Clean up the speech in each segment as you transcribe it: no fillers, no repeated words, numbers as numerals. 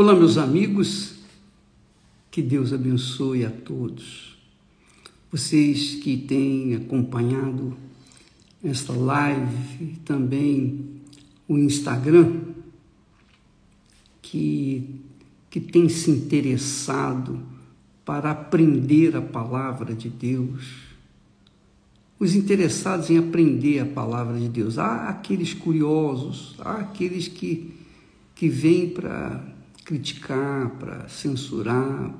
Olá, meus amigos, que Deus abençoe a todos. Vocês que têm acompanhado esta live, também o Instagram, que tem se interessado para aprender a palavra de Deus, os interessados em aprender a palavra de Deus. Há aqueles curiosos, há aqueles que vêm para criticar, para censurar,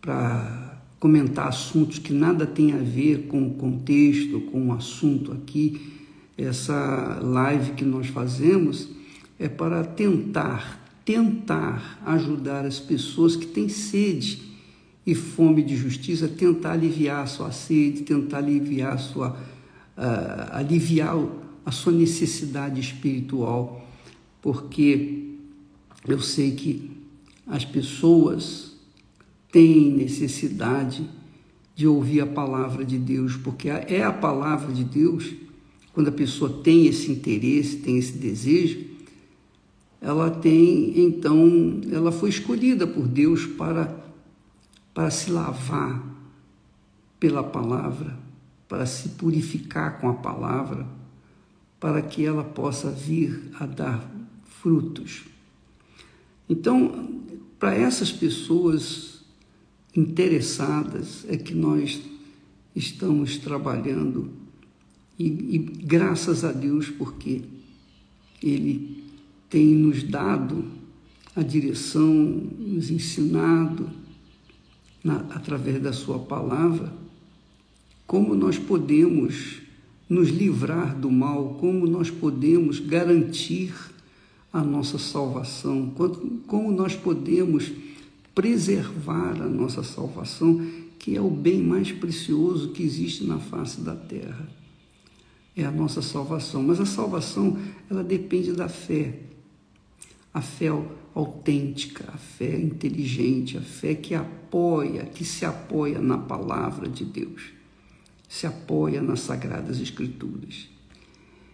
para comentar assuntos que nada tem a ver com o contexto, com o assunto aqui. Essa live que nós fazemos é para tentar ajudar as pessoas que têm sede e fome de justiça, tentar aliviar a sua sede, tentar aliviar a sua necessidade espiritual, porque eu sei que as pessoas têm necessidade de ouvir a palavra de Deus, porque é a palavra de Deus. Quando a pessoa tem esse interesse, tem esse desejo, ela foi escolhida por Deus para se lavar pela palavra, para se purificar com a palavra, para que ela possa vir a dar frutos. Então, para essas pessoas interessadas é que nós estamos trabalhando e graças a Deus, porque Ele tem nos dado a direção, nos ensinado através da sua palavra como nós podemos nos livrar do mal, como nós podemos garantir a nossa salvação, como nós podemos preservar a nossa salvação, que é o bem mais precioso que existe na face da terra. É a nossa salvação. Mas a salvação, ela depende da fé. A fé autêntica, a fé inteligente, a fé que se apoia na palavra de Deus, se apoia nas Sagradas Escrituras.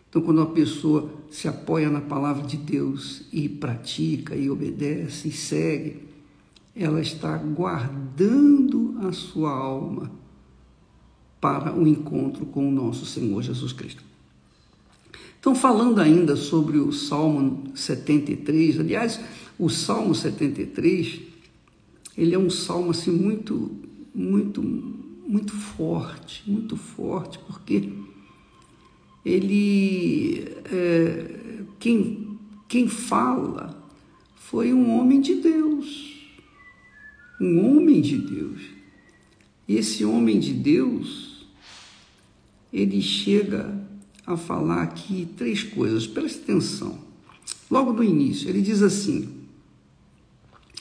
Então, quando uma pessoa se apoia na palavra de Deus e pratica, e obedece, e segue, ela está guardando a sua alma para o encontro com o nosso Senhor Jesus Cristo. Então, falando ainda sobre o Salmo 73, aliás, o Salmo 73, ele é um salmo assim, muito forte, porque ele, quem fala foi um homem de Deus, E esse homem de Deus, ele chega a falar aqui 3 coisas, preste atenção. Logo no início, ele diz assim,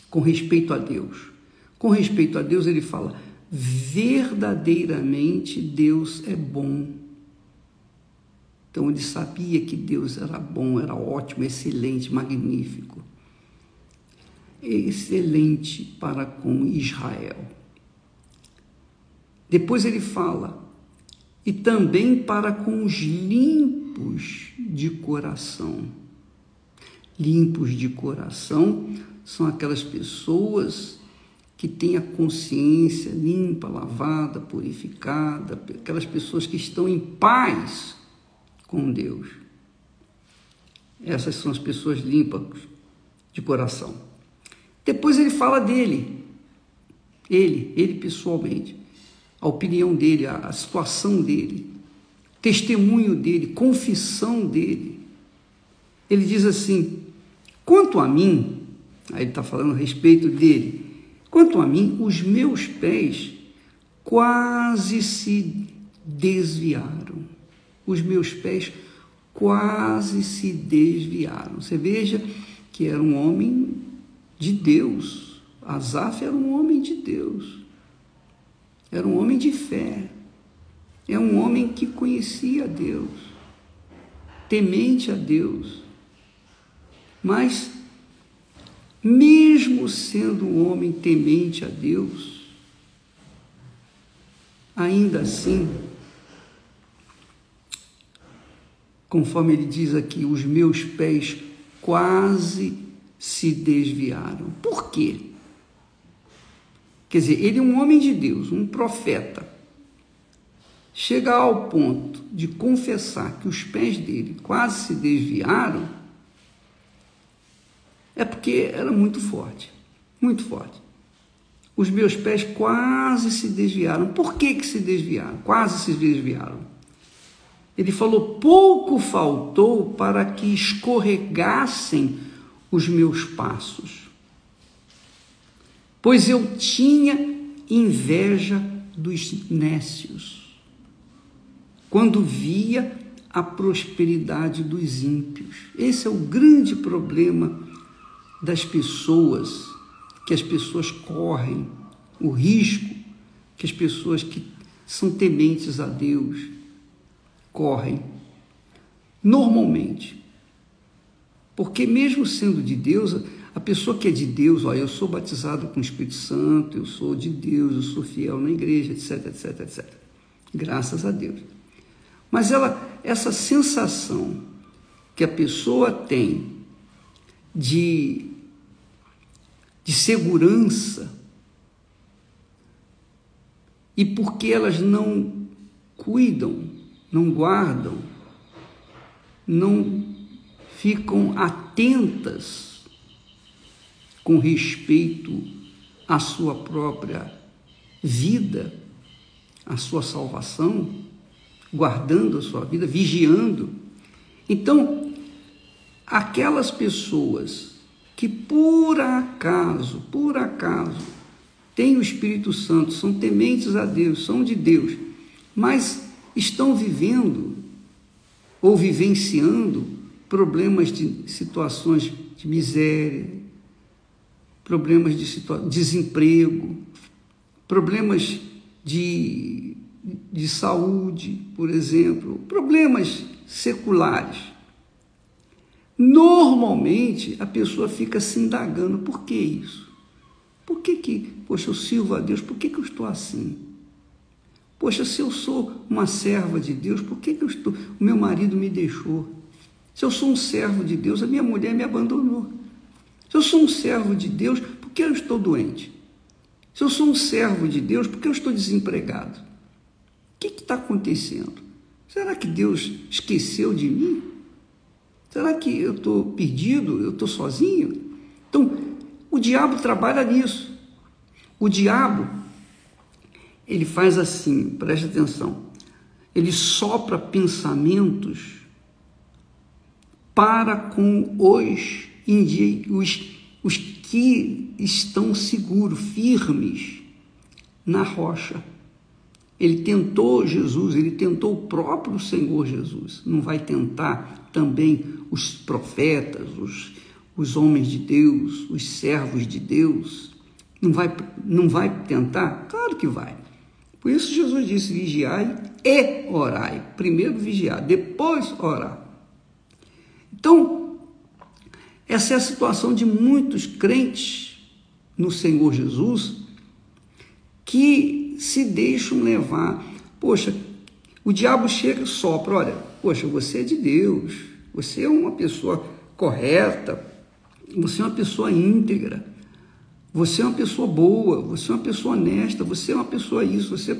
com respeito a Deus. Com respeito a Deus, ele fala, verdadeiramente Deus é bom. Então, ele sabia que Deus era bom, era ótimo, excelente, magnífico. Excelente para com Israel. Depois ele fala, e também para com os limpos de coração. Limpos de coração são aquelas pessoas que têm a consciência limpa, lavada, purificada, aquelas pessoas que estão em paz com Deus. Essas são as pessoas limpas de coração. Depois ele fala dele, ele pessoalmente, a opinião dele, a situação dele, testemunho dele, confissão dele. Ele diz assim, quanto a mim, aí ele está falando a respeito dele, quanto a mim, os meus pés quase se desviaram. Os meus pés quase se desviaram. Você veja que era um homem de Deus. Asaf era um homem de Deus. Era um homem de fé. É um homem que conhecia Deus, temente a Deus. Mas, mesmo sendo um homem temente a Deus, ainda assim, conforme ele diz aqui, os meus pés quase se desviaram. Por quê? Quer dizer, ele é um homem de Deus, um profeta. Chega ao ponto de confessar que os pés dele quase se desviaram, é porque era muito forte, muito forte. Os meus pés quase se desviaram. Por que se desviaram? Quase se desviaram. Ele falou, pouco faltou para que escorregassem os meus passos, pois eu tinha inveja dos nécios, quando via a prosperidade dos ímpios. Esse é o grande problema das pessoas, que as pessoas correm, o risco que as pessoas que são tementes a Deus correm, normalmente. Porque mesmo sendo de Deus, a pessoa que é de Deus, eu sou batizado com o Espírito Santo, eu sou de Deus, eu sou fiel na igreja, etc, etc, etc. Graças a Deus. Mas essa sensação que a pessoa tem de segurança, e porque elas não cuidam, não guardam, não ficam atentas com respeito à sua própria vida, à sua salvação, guardando a sua vida, vigiando. Então, aquelas pessoas que por acaso, têm o Espírito Santo, são tementes a Deus, são de Deus, mas estão vivendo ou vivenciando problemas de situações de miséria, problemas de desemprego, problemas de saúde, por exemplo, problemas seculares. Normalmente, a pessoa fica se indagando, por que isso? Por que, poxa, eu sirvo a Deus, por que eu estou assim? Poxa, se eu sou uma serva de Deus, por que o meu marido me deixou? Se eu sou um servo de Deus, a minha mulher me abandonou. Se eu sou um servo de Deus, por que eu estou doente? Se eu sou um servo de Deus, por que eu estou desempregado? O que está acontecendo? Será que Deus esqueceu de mim? Será que eu estou perdido? Eu estou sozinho? Então, o diabo trabalha nisso. O diabo, ele faz assim, preste atenção, ele sopra pensamentos para com os que estão seguros, firmes na rocha. Ele tentou Jesus, ele tentou o próprio Senhor Jesus. Não vai tentar também os profetas, os homens de Deus, os servos de Deus? Não vai tentar? Claro que vai. Por isso Jesus disse, vigiai e orai. Primeiro vigiar, depois orar. Então, essa é a situação de muitos crentes no Senhor Jesus que se deixam levar. Poxa, o diabo chega e sopra, olha, poxa, você é de Deus, você é uma pessoa correta, você é uma pessoa íntegra, você é uma pessoa boa, você é uma pessoa honesta, você é uma pessoa isso, você...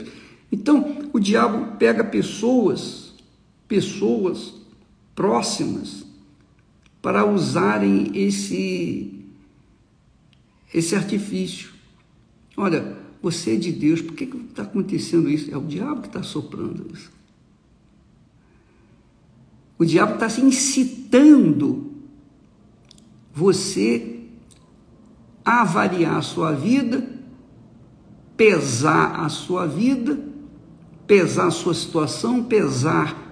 Então, o diabo pega pessoas próximas para usarem esse artifício. Olha, você é de Deus, por que está acontecendo isso? É o diabo que está soprando isso. O diabo está se incitando você a avaliar a sua vida, pesar a sua vida, pesar a sua situação, pesar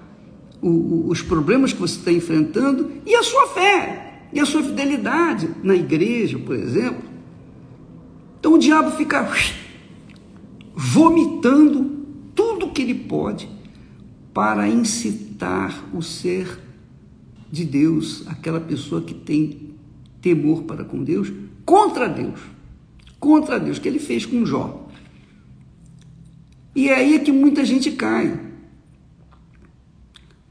os problemas que você está enfrentando e a sua fé, e a sua fidelidade na igreja, por exemplo. Então o diabo fica vomitando tudo que ele pode para incitar o ser de Deus, aquela pessoa que tem temor para com Deus, contra Deus, que ele fez com Jó. E é aí que muita gente cai,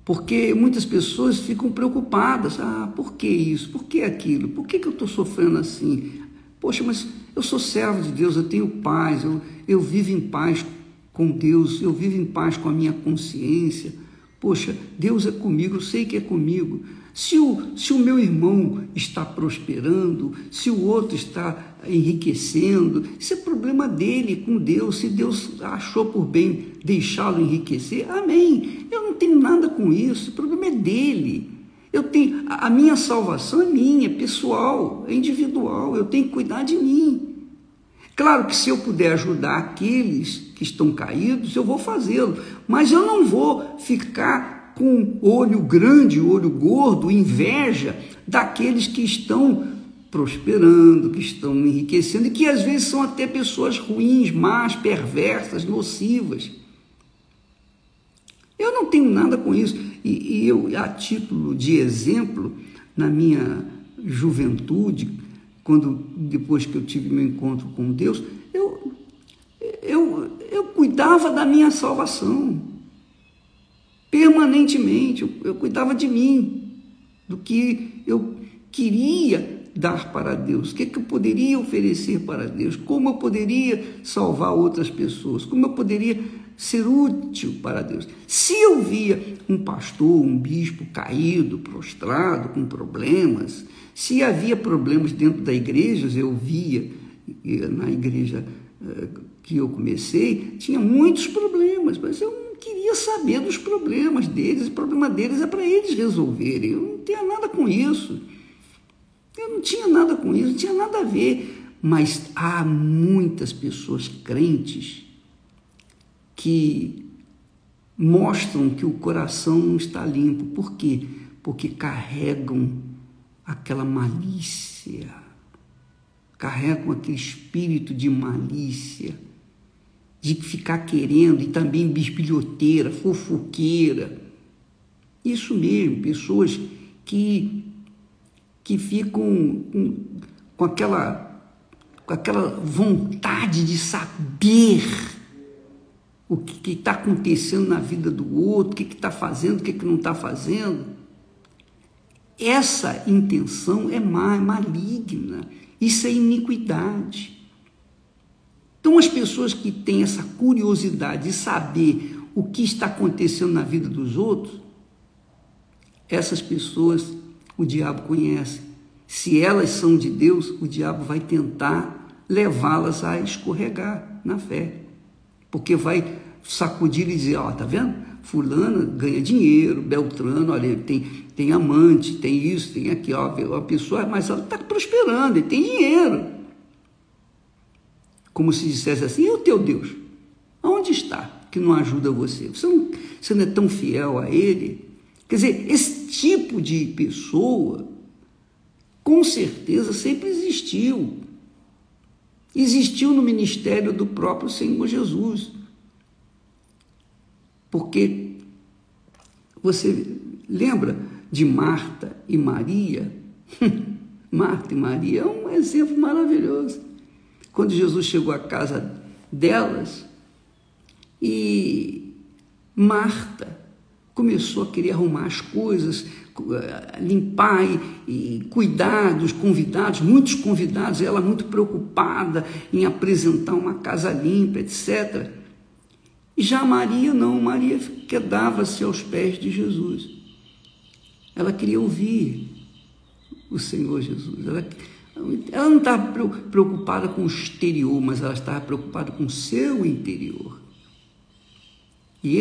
Porque muitas pessoas ficam preocupadas. Ah, por que isso? Por que aquilo? Por que eu estou sofrendo assim? Poxa, mas eu sou servo de Deus, eu tenho paz, eu vivo em paz com Deus, eu vivo em paz com a minha consciência. Poxa, Deus é comigo, eu sei que é comigo. Se o meu irmão está prosperando, se o outro está enriquecendo, isso é problema dele com Deus. Se Deus achou por bem deixá-lo enriquecer, amém. Eu não tenho nada com isso, o problema é dele. A minha salvação é minha, é pessoal, é individual, eu tenho que cuidar de mim. Claro que se eu puder ajudar aqueles que estão caídos, eu vou fazê-lo, mas eu não vou ficar com olho grande, olho gordo, inveja daqueles que estão prosperando, que estão enriquecendo e que às vezes são até pessoas ruins, más, perversas, nocivas. Eu não tenho nada com isso. E eu, a título de exemplo, na minha juventude, depois que eu tive meu encontro com Deus, eu cuidava da minha salvação. Permanentemente, eu cuidava de mim, do que eu queria dar para Deus, o que eu poderia oferecer para Deus, como eu poderia salvar outras pessoas, como eu poderia ser útil para Deus. Se eu via um pastor, um bispo caído, prostrado, com problemas, se havia problemas dentro da igreja, eu via na igreja que eu comecei, tinha muitos problemas, mas eu não queria saber dos problemas deles, o problema deles é para eles resolverem, eu não tinha nada com isso, não tinha nada a ver, mas há muitas pessoas crentes que mostram que o coração não está limpo. Por quê? Porque carregam aquela malícia, carregam aquele espírito de malícia, de ficar querendo, e também bisbilhoteira, fofoqueira. Isso mesmo, pessoas que ficam com aquela vontade de saber o que está acontecendo na vida do outro, o que está fazendo, o que não está fazendo. Essa intenção é maligna, isso é iniquidade. Então, as pessoas que têm essa curiosidade de saber o que está acontecendo na vida dos outros, essas pessoas o diabo conhece. Se elas são de Deus, o diabo vai tentar levá-las a escorregar na fé. Porque vai sacudir e dizer, ó, tá vendo? Fulana ganha dinheiro, Beltrano, olha, tem amante, tem isso, tem aqui, ó, a pessoa, mas ela está prosperando, ele tem dinheiro. Como se dissesse assim, e o teu Deus? Aonde está que não ajuda você? Você não é tão fiel a ele? Quer dizer, esse tipo de pessoa, com certeza, sempre existiu. Existiu no ministério do próprio Senhor Jesus. Porque você lembra de Marta e Maria? Marta e Maria é um exemplo maravilhoso. Quando Jesus chegou à casa delas, e Marta começou a querer arrumar as coisas, limpar e cuidar dos convidados, muitos convidados, ela muito preocupada em apresentar uma casa limpa, etc. E já Maria não, Maria quedava-se aos pés de Jesus. Ela queria ouvir o Senhor Jesus. Ela não estava preocupada com o exterior, mas ela estava preocupada com o seu interior. E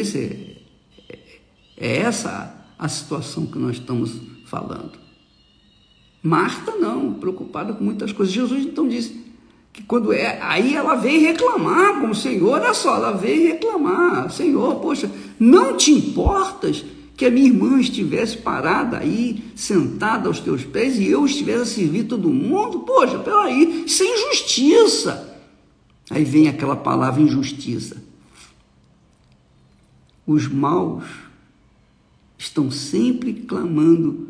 é essa a situação que nós estamos falando. Marta não, preocupada com muitas coisas. Jesus então disse que aí ela veio reclamar com o Senhor, olha só, ela veio reclamar, Senhor, poxa, não te importas que a minha irmã estivesse parada aí, sentada aos teus pés, e eu estivesse a servir todo mundo? Poxa, peraí, isso é injustiça. Aí vem aquela palavra injustiça. Os maus estão sempre clamando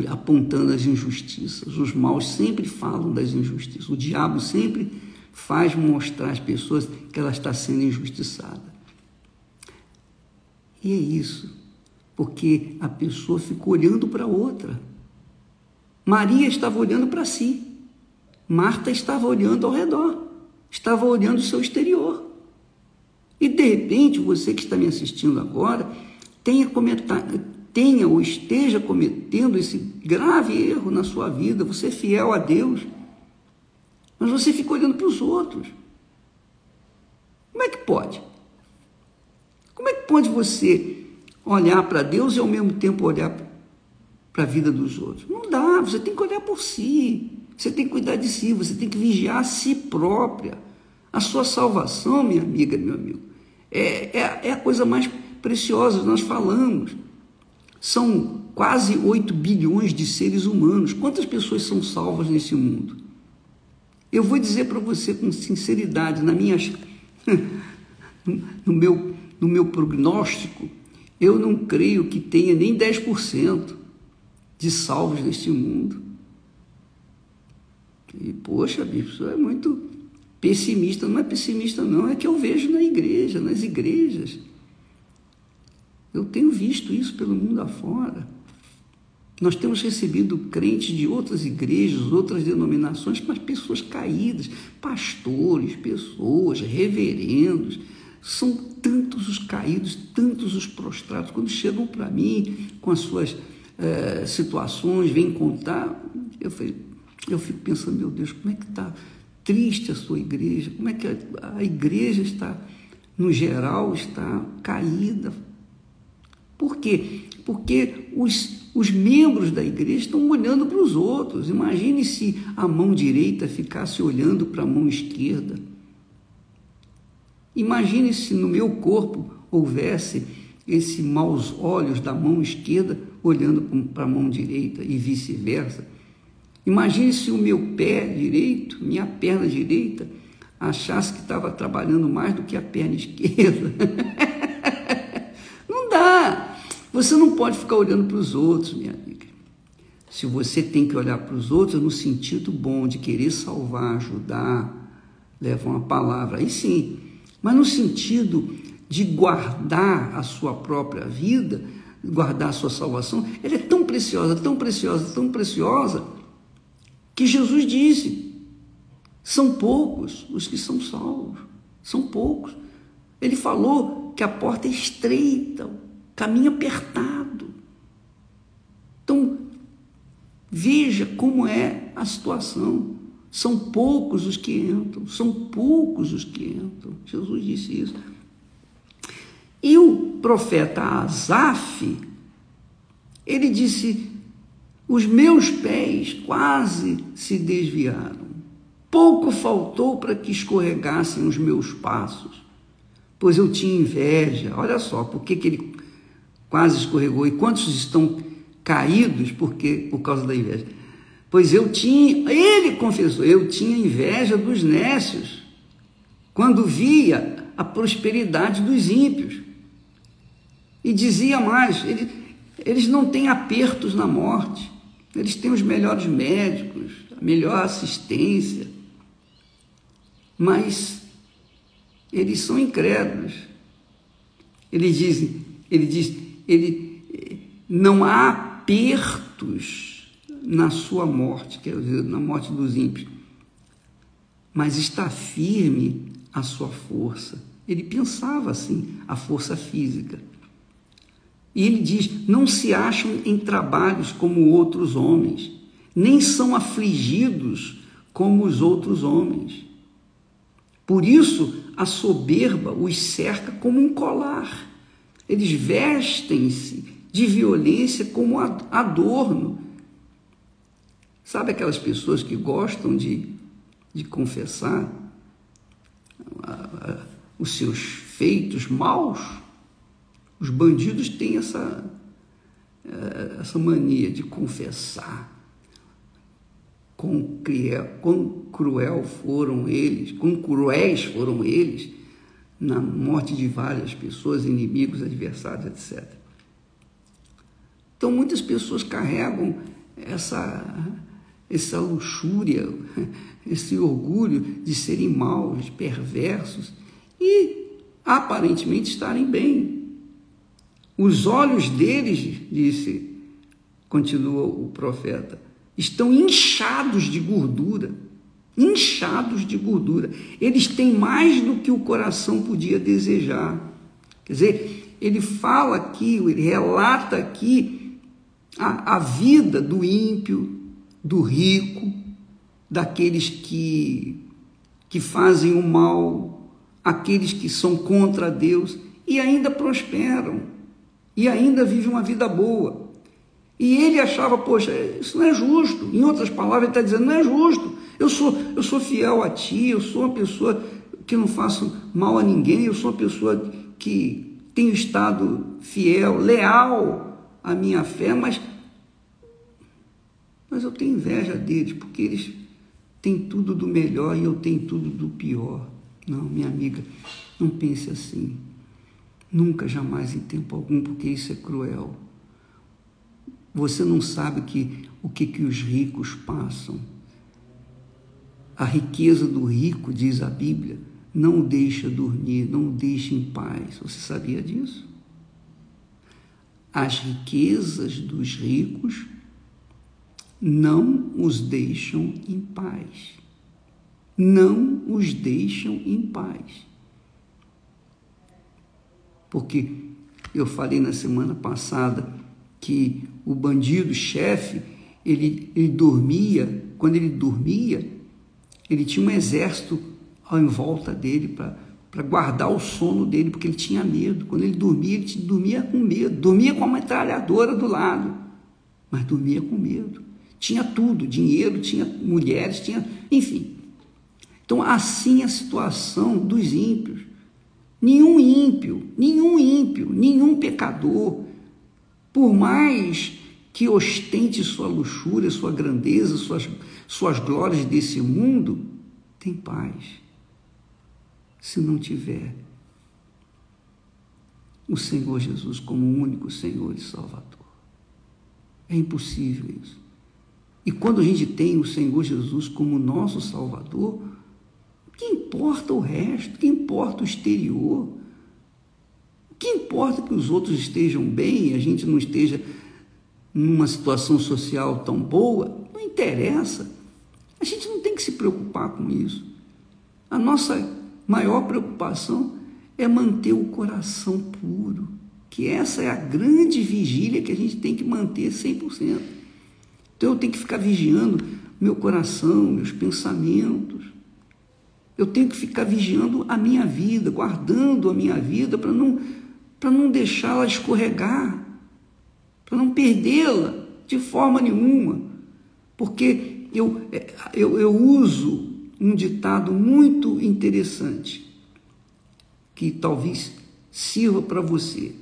apontando as injustiças. Os maus sempre falam das injustiças. O diabo sempre faz mostrar às pessoas que ela está sendo injustiçada. E é isso, porque a pessoa ficou olhando para outra. Maria estava olhando para si. Marta estava olhando ao redor, estava olhando o seu exterior. E de repente, você que está me assistindo agora, tenha ou esteja cometendo esse grave erro na sua vida. Você é fiel a Deus, mas você fica olhando para os outros. Como é que pode? Como é que pode você olhar para Deus e ao mesmo tempo olhar para a vida dos outros? Não dá, você tem que olhar por si, você tem que cuidar de si, você tem que vigiar a si própria. A sua salvação, minha amiga, meu amigo, é a coisa mais preciosa. Nós falamos, são quase 8 bilhões de seres humanos. Quantas pessoas são salvas nesse mundo? Eu vou dizer para você com sinceridade, no meu prognóstico, eu não creio que tenha nem 10% de salvos neste mundo. E, poxa, isso é muito pessimista. Não é pessimista, não, é que eu vejo na igreja, nas igrejas. Eu tenho visto isso pelo mundo afora. Nós temos recebido crentes de outras igrejas, outras denominações, mas pessoas caídas, pastores, pessoas, reverendos. São tantos os caídos, tantos os prostrados. Quando chegam para mim com as suas situações, vêm contar, eu fico pensando, meu Deus, como é que está triste a sua igreja? Como é que a igreja está, no geral, está caída? Por quê? Porque os membros da igreja estão olhando para os outros. Imagine se a mão direita ficasse olhando para a mão esquerda. Imagine se no meu corpo houvesse esses maus olhos da mão esquerda olhando para a mão direita e vice-versa. Imagine se o meu pé direito, minha perna direita, achasse que estava trabalhando mais do que a perna esquerda. Não dá. Você não pode ficar olhando para os outros, minha amiga. Se você tem que olhar para os outros no sentido bom de querer salvar, ajudar, levar uma palavra, aí sim. Mas no sentido de guardar a sua própria vida, guardar a sua salvação, ela é tão preciosa, tão preciosa, tão preciosa, que Jesus disse, são poucos os que são salvos, são poucos. Ele falou que a porta é estreita, caminho apertado. Então, veja como é a situação. São poucos os que entram, são poucos os que entram. Jesus disse isso. E o profeta Asaf, ele disse, os meus pés quase se desviaram. Pouco faltou para que escorregassem os meus passos, pois eu tinha inveja. Olha só, por que ele quase escorregou? E quantos estão caídos por causa da inveja? Pois ele confessou, eu tinha inveja dos nécios, quando via a prosperidade dos ímpios. E dizia mais, eles não têm apertos na morte, eles têm os melhores médicos, a melhor assistência, mas eles são incrédulos. Ele diz, não há apertos na sua morte, quer dizer, na morte dos ímpios, mas está firme a sua força. Ele pensava assim, a força física. E ele diz, não se acham em trabalhos como outros homens, nem são afligidos como os outros homens. Por isso, a soberba os cerca como um colar. Eles vestem-se de violência como adorno. Sabe aquelas pessoas que gostam de confessar os seus feitos maus? Os bandidos têm essa mania de confessar. Quão cruéis foram eles na morte de várias pessoas, inimigos, adversários, etc. Então, muitas pessoas carregam essa luxúria, esse orgulho de serem maus, perversos e aparentemente estarem bem. Os olhos deles, continua o profeta, estão inchados de gordura. Inchados de gordura. Eles têm mais do que o coração podia desejar. Quer dizer, ele fala aqui, ele relata aqui a vida do ímpio, do rico, daqueles que fazem o mal, aqueles que são contra Deus e ainda prosperam, e ainda vivem uma vida boa. E ele achava, poxa, isso não é justo. Em outras palavras, ele está dizendo, não é justo. Eu sou fiel a ti, eu sou uma pessoa que não faço mal a ninguém, eu sou uma pessoa que tenho estado fiel, leal à minha fé, mas eu tenho inveja deles, porque eles têm tudo do melhor e eu tenho tudo do pior. Não, minha amiga, não pense assim. Nunca, jamais, em tempo algum, porque isso é cruel. Você não sabe o que os ricos passam. A riqueza do rico, diz a Bíblia, não o deixa dormir, não o deixa em paz. Você sabia disso? As riquezas dos ricos não os deixam em paz. Não os deixam em paz. Porque eu falei na semana passada que o bandido-chefe, ele dormia, quando ele dormia, ele tinha um exército em volta dele para guardar o sono dele, porque ele tinha medo. Quando ele dormia com medo, dormia com a metralhadora do lado, mas dormia com medo. Tinha tudo, dinheiro, tinha mulheres, tinha, enfim. Então, assim é a situação dos ímpios. Nenhum ímpio, nenhum pecador, por mais que ostente sua luxúria, sua grandeza, suas glórias desse mundo, tem paz. Se não tiver o Senhor Jesus como o único Senhor e Salvador. É impossível isso. E quando a gente tem o Senhor Jesus como nosso Salvador, o que importa o resto? O que importa o exterior? O que importa que os outros estejam bem e a gente não esteja numa situação social tão boa? Não interessa. A gente não tem que se preocupar com isso. A nossa maior preocupação é manter o coração puro, que essa é a grande vigília que a gente tem que manter 100%. Então eu tenho que ficar vigiando meu coração, meus pensamentos. Eu tenho que ficar vigiando a minha vida, guardando a minha vida para não deixá-la escorregar, para não perdê-la de forma nenhuma. Porque eu uso um ditado muito interessante, que talvez sirva para você.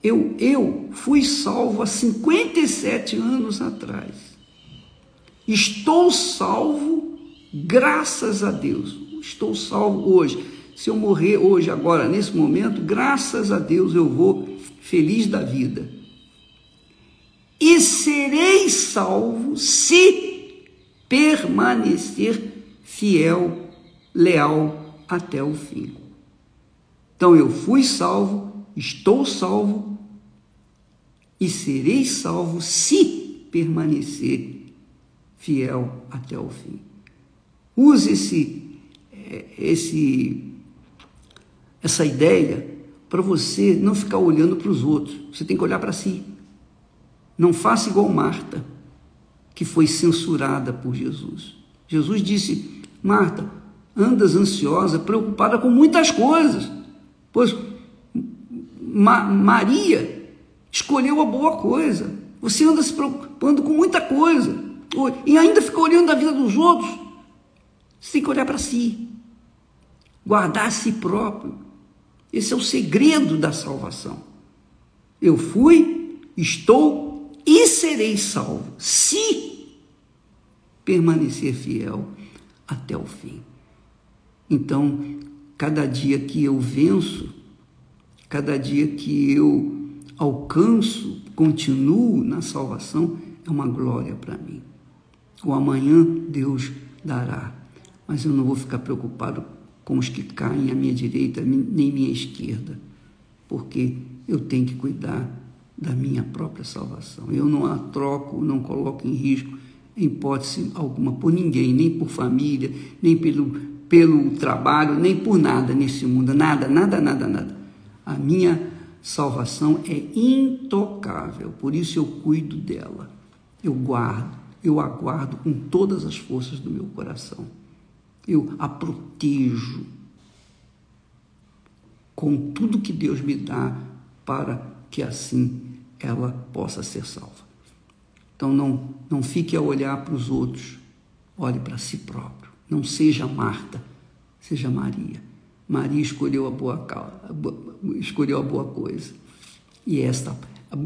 Eu fui salvo há 57 anos atrás. Estou salvo graças a Deus. Estou salvo hoje. Se eu morrer hoje, agora, nesse momento, graças a Deus eu vou feliz da vida. E serei salvo se permanecer fiel, leal até o fim. Então eu fui salvo, estou salvo e serei salvo se permanecer fiel até o fim. Use essa ideia para você não ficar olhando para os outros. Você tem que olhar para si. Não faça igual Marta, que foi censurada por Jesus. Jesus disse: Marta, andas ansiosa, preocupada com muitas coisas, pois Maria escolheu a boa coisa. Você anda se preocupando com muita coisa e ainda fica olhando a vida dos outros. Você tem que olhar para si, guardar a si próprio. Esse é o segredo da salvação. Eu fui, estou e serei salvo, se permanecer fiel até o fim. Então, cada dia que eu venço, cada dia que eu alcanço, continuo na salvação, é uma glória para mim. O amanhã Deus dará, mas eu não vou ficar preocupado com os que caem à minha direita, nem à minha esquerda, porque eu tenho que cuidar da minha própria salvação. Eu não a troco, não coloco em risco, em hipótese alguma, por ninguém, nem por família, nem pelo trabalho, nem por nada nesse mundo, nada. A minha salvação é intocável, por isso eu cuido dela, eu aguardo com todas as forças do meu coração, eu a protejo com tudo que Deus me dá para que assim ela possa ser salva. Então não fique a olhar para os outros, olhe para si próprio. Não seja Marta, seja Maria. Maria escolheu escolheu a boa coisa, e esta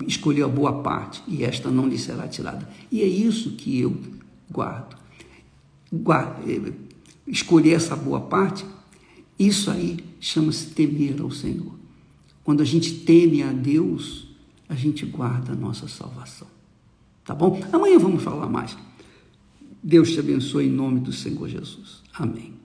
escolheu a boa parte, e esta não lhe será tirada. E é isso que eu guardo. Escolher essa boa parte, isso aí chama-se temer ao Senhor. Quando a gente teme a Deus, a gente guarda a nossa salvação. Tá bom? Amanhã vamos falar mais. Deus te abençoe em nome do Senhor Jesus. Amém.